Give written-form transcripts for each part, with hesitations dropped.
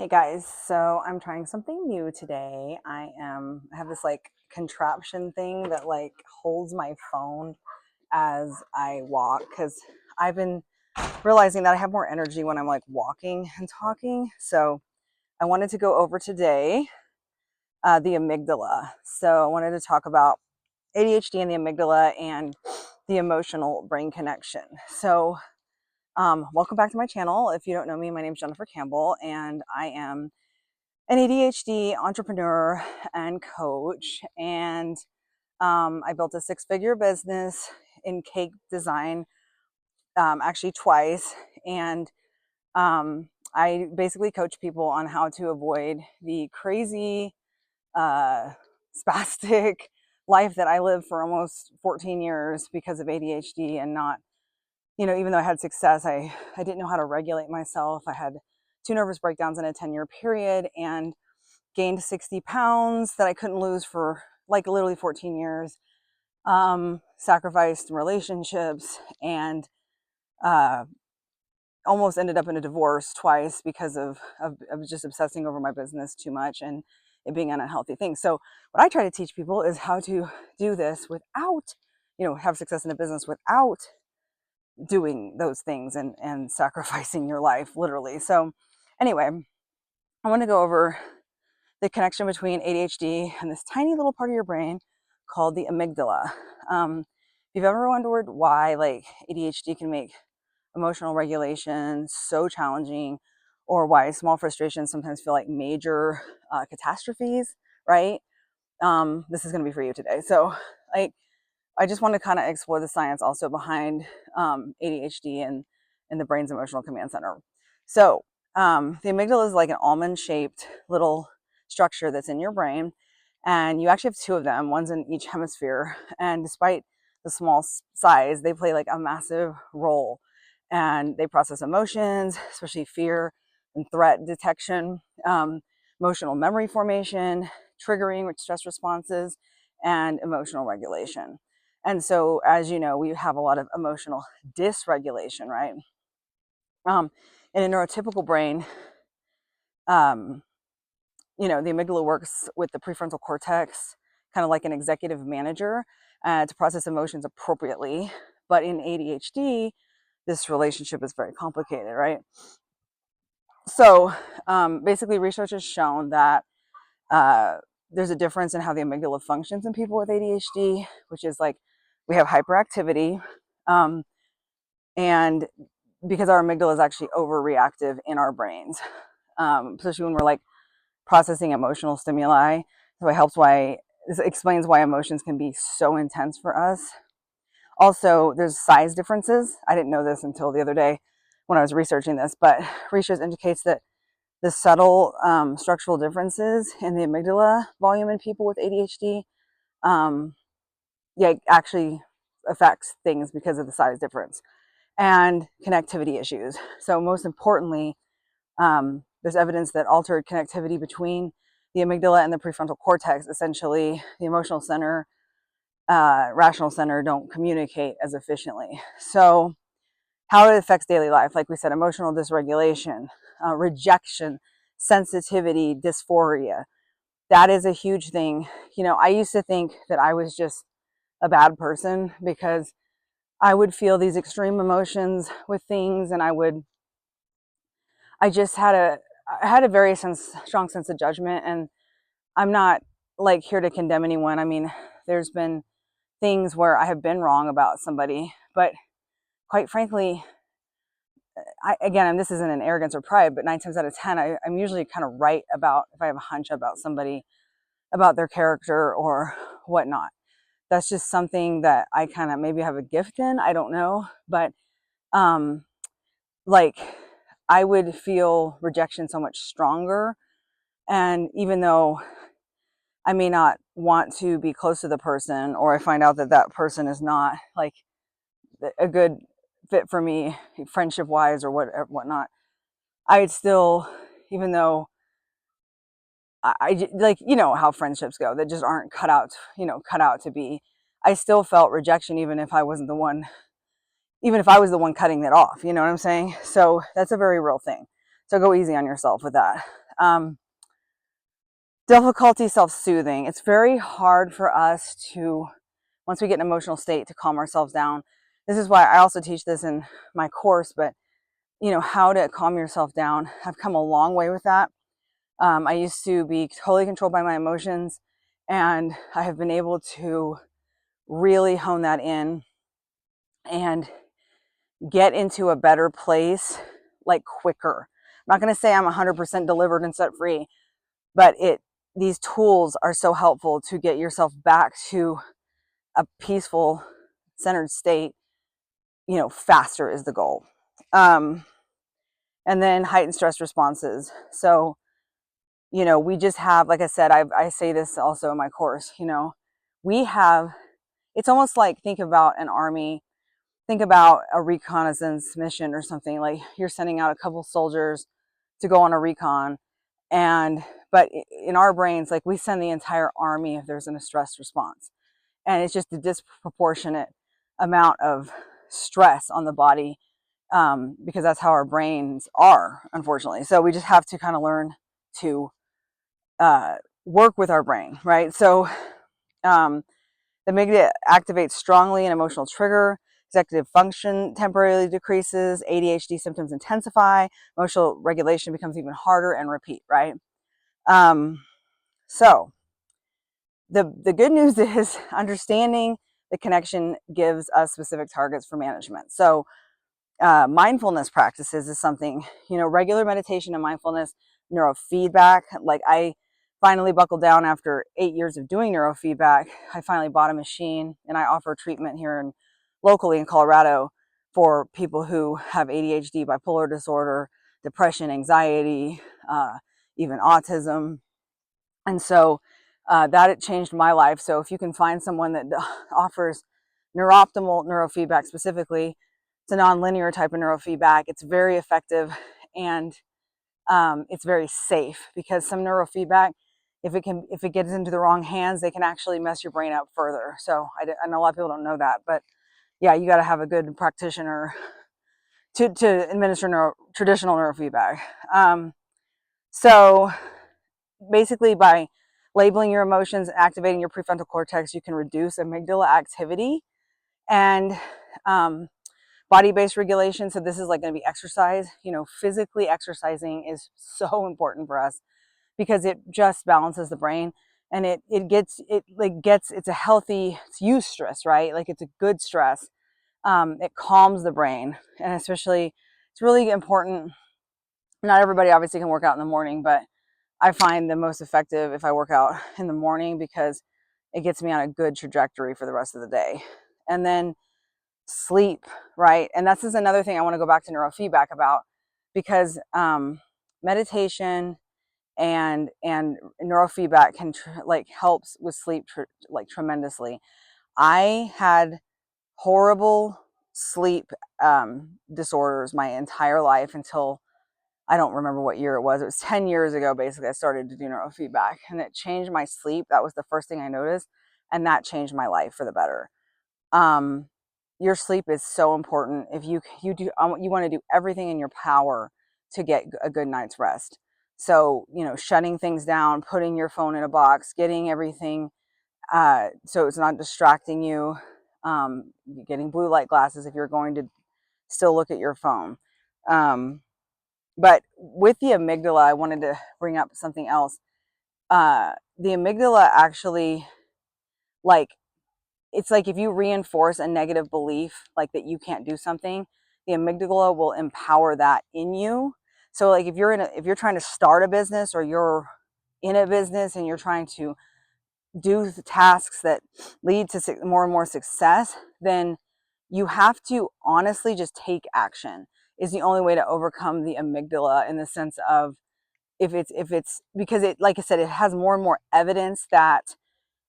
Hey guys, so I'm trying something new today. I have this like contraption thing that like holds my phone as I walk because I've been realizing that I have more energy when I'm like walking and talking. So I wanted to go over today the amygdala. So I wanted to talk about ADHD and the amygdala and the emotional brain connection. So welcome back to my channel. If you don't know me, my name is Sennhenn-Campbell and I am an ADHD entrepreneur and coach. And I built a 6-figure business in cake design, actually twice. And I basically coach people on how to avoid the crazy, spastic life that I lived for almost 14 years because of ADHD and not, even though I had success, I didn't know how to regulate myself. I had 2 nervous breakdowns in a 10-year period and gained 60 pounds that I couldn't lose for like literally 14 years, sacrificed relationships, and almost ended up in a divorce twice because of just obsessing over my business too much and it being an unhealthy thing. So what I try to teach people is how to do this without, have success in a business without doing those things and sacrificing your life literally. So anyway, I want to go over the connection between ADHD and this tiny little part of your brain called the amygdala. If you've ever wondered why like ADHD can make emotional regulation so challenging, or why small frustrations sometimes feel like major catastrophes, right? This is going to be for you today. So like, I just want to kind of explore the science also behind ADHD and the brain's emotional command center. So the amygdala is like an almond-shaped little structure that's in your brain, and you actually have 2 of them. One's in each hemisphere, and despite the small size, they play like a massive role, and they process emotions, especially fear and threat detection, emotional memory formation, triggering stress responses, and emotional regulation. And so, as you know, we have a lot of emotional dysregulation, right? In a neurotypical brain, um, the amygdala works with the prefrontal cortex, kind of like an executive manager, to process emotions appropriately. But in ADHD, this relationship is very complicated, right? So basically, research has shown that there's a difference in how the amygdala functions in people with ADHD, which is like we have hyperactivity. And because our amygdala is actually overreactive in our brains, especially when we're like processing emotional stimuli. So this explains why emotions can be so intense for us. Also, there's size differences. I didn't know this until the other day when I was researching this, but research indicates that the subtle structural differences in the amygdala volume in people with ADHD, actually affects things because of the size difference and connectivity issues. So most importantly, there's evidence that altered connectivity between the amygdala and the prefrontal cortex, essentially the emotional center, rational center, don't communicate as efficiently. So how it affects daily life, like we said, emotional dysregulation, rejection, sensitivity, dysphoria. That is a huge thing. I used to think that I was just a bad person because I would feel these extreme emotions with things, and I just had a very strong sense of judgment. And I'm not like here to condemn anyone. I mean, there's been things where I have been wrong about somebody, but quite frankly, and this isn't an arrogance or pride, but 9 times out of 10, I'm usually kind of right about if I have a hunch about somebody, about their character or whatnot. That's just something that I kind of maybe have a gift in. I don't know, but like I would feel rejection so much stronger. And even though I may not want to be close to the person, or I find out that that person is not like a good fit for me, friendship wise or whatnot, I'd still, even though I like, how friendships go, that just aren't cut out to be, I still felt rejection, even if I wasn't the one, even if I was the one cutting it off, you know what I'm saying? So that's a very real thing. So go easy on yourself with that. Difficulty self-soothing. It's very hard for us to, once we get in an emotional state, to calm ourselves down. This is why I also teach this in my course, but how to calm yourself down. I've come a long way with that. I used to be totally controlled by my emotions, and I have been able to really hone that in and get into a better place like quicker. I'm not going to say I'm 100% delivered and set free, but these tools are so helpful to get yourself back to a peaceful, centered state. Faster is the goal. And then heightened stress responses. So, we just have, like I said, I say this also in my course, we have, it's almost like, think about an army, think about a reconnaissance mission or something. Like, you're sending out a couple soldiers to go on a recon, but in our brains, like, we send the entire army if there's a stress response, and it's just a disproportionate amount of stress on the body, because that's how our brains are, unfortunately. So we just have to kind of learn to work with our brain, right? So the amygdala activates strongly an emotional trigger. Executive function temporarily decreases. ADHD symptoms intensify. Emotional regulation becomes even harder, and repeat, right? So the good news is understanding the connection gives us specific targets for management. So mindfulness practices is something, regular meditation and mindfulness, neurofeedback. Like, I finally buckled down after 8 years of doing neurofeedback. I finally bought a machine, and I offer treatment here locally in Colorado for people who have ADHD, bipolar disorder, depression, anxiety, even autism. And so that it changed my life. So if you can find someone that offers neurooptimal neurofeedback specifically, it's a nonlinear type of neurofeedback. It's very effective, and it's very safe, because some neurofeedback, if it gets into the wrong hands, they can actually mess your brain up further. So I know a lot of people don't know that, but yeah, you got to have a good practitioner to administer traditional neurofeedback. So basically, by labeling your emotions and activating your prefrontal cortex, you can reduce amygdala activity and body-based regulation. So this is like going to be exercise. Physically exercising is so important for us, because it just balances the brain, and it's a healthy, it's eustress, right? Like, it's a good stress. It calms the brain, and especially, it's really important. Not everybody obviously can work out in the morning, but I find the most effective if I work out in the morning, because it gets me on a good trajectory for the rest of the day. And then sleep, right? And this is another thing I want to go back to neurofeedback about, because meditation and neurofeedback can helps with sleep tremendously. I had horrible sleep disorders my entire life until, I don't remember what year it was. It was 10 years ago, basically, I started to do neurofeedback, and it changed my sleep. That was the first thing I noticed, and that changed my life for the better. Your sleep is so important. If you want to do everything in your power to get a good night's rest. So, shutting things down, putting your phone in a box, getting everything so it's not distracting you, getting blue light glasses if you're going to still look at your phone. But with the amygdala, I wanted to bring up something else. The amygdala actually, it's like if you reinforce a negative belief, like that you can't do something, the amygdala will empower that in you. So like if you're trying to start a business, or you're in a business and you're trying to do the tasks that lead to more and more success, then you have to honestly just take action is the only way to overcome the amygdala, in the sense of, if it's because it, like I said, it has more and more evidence that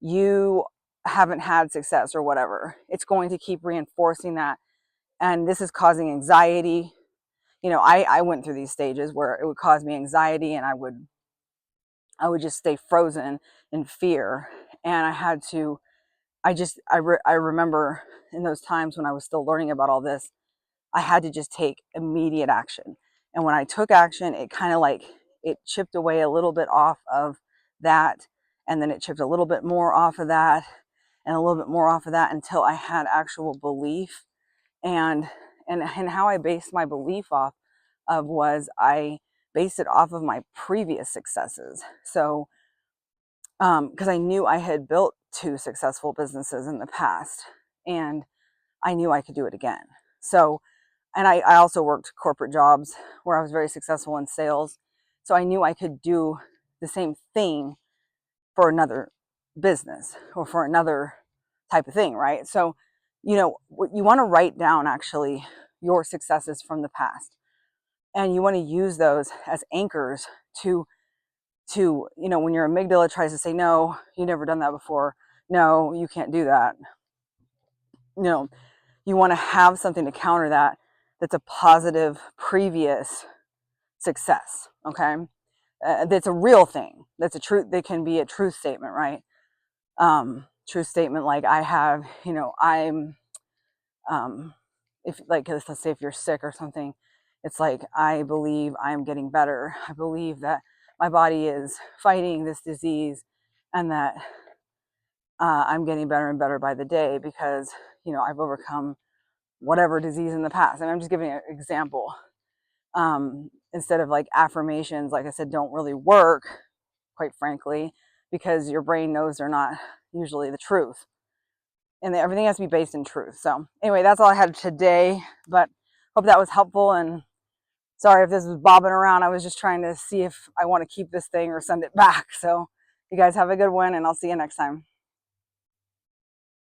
you haven't had success or whatever. It's going to keep reinforcing that. And this is causing anxiety. I went through these stages where it would cause me anxiety, and I would just stay frozen in fear. And I remember in those times when I was still learning about all this, I had to just take immediate action. And when I took action, it kind of it chipped away a little bit off of that, and then it chipped a little bit more off of that, and a little bit more off of that, until I had actual belief. And how I based my belief off of was, I based it off of my previous successes. So because I knew I had built 2 successful businesses in the past, and I knew I could do it again. So, and I also worked corporate jobs where I was very successful in sales. So I knew I could do the same thing for another business or for another type of thing, right? So, you want to write down actually your successes from the past, and you want to use those as anchors to when your amygdala tries to say, no, you've never done that before, no, you can't do that, you want to have something to counter that, that's a positive previous success. Okay. That's a real thing, that's a truth, that can be a truth statement, right? Truth statement, like I have, I'm if, like, let's say if you're sick or something, it's like, I believe I'm getting better, I believe that my body is fighting this disease, and that I'm getting better and better by the day, because I've overcome whatever disease in the past. And I'm just giving an example. Instead of, like, affirmations, like I said, don't really work, quite frankly, because your brain knows they're not usually the truth, and everything has to be based in truth. So anyway, that's all I had today, but hope that was helpful. And sorry if this was bobbing around. I was just trying to see if I want to keep this thing or send it back. So you guys have a good one, and I'll see you next time.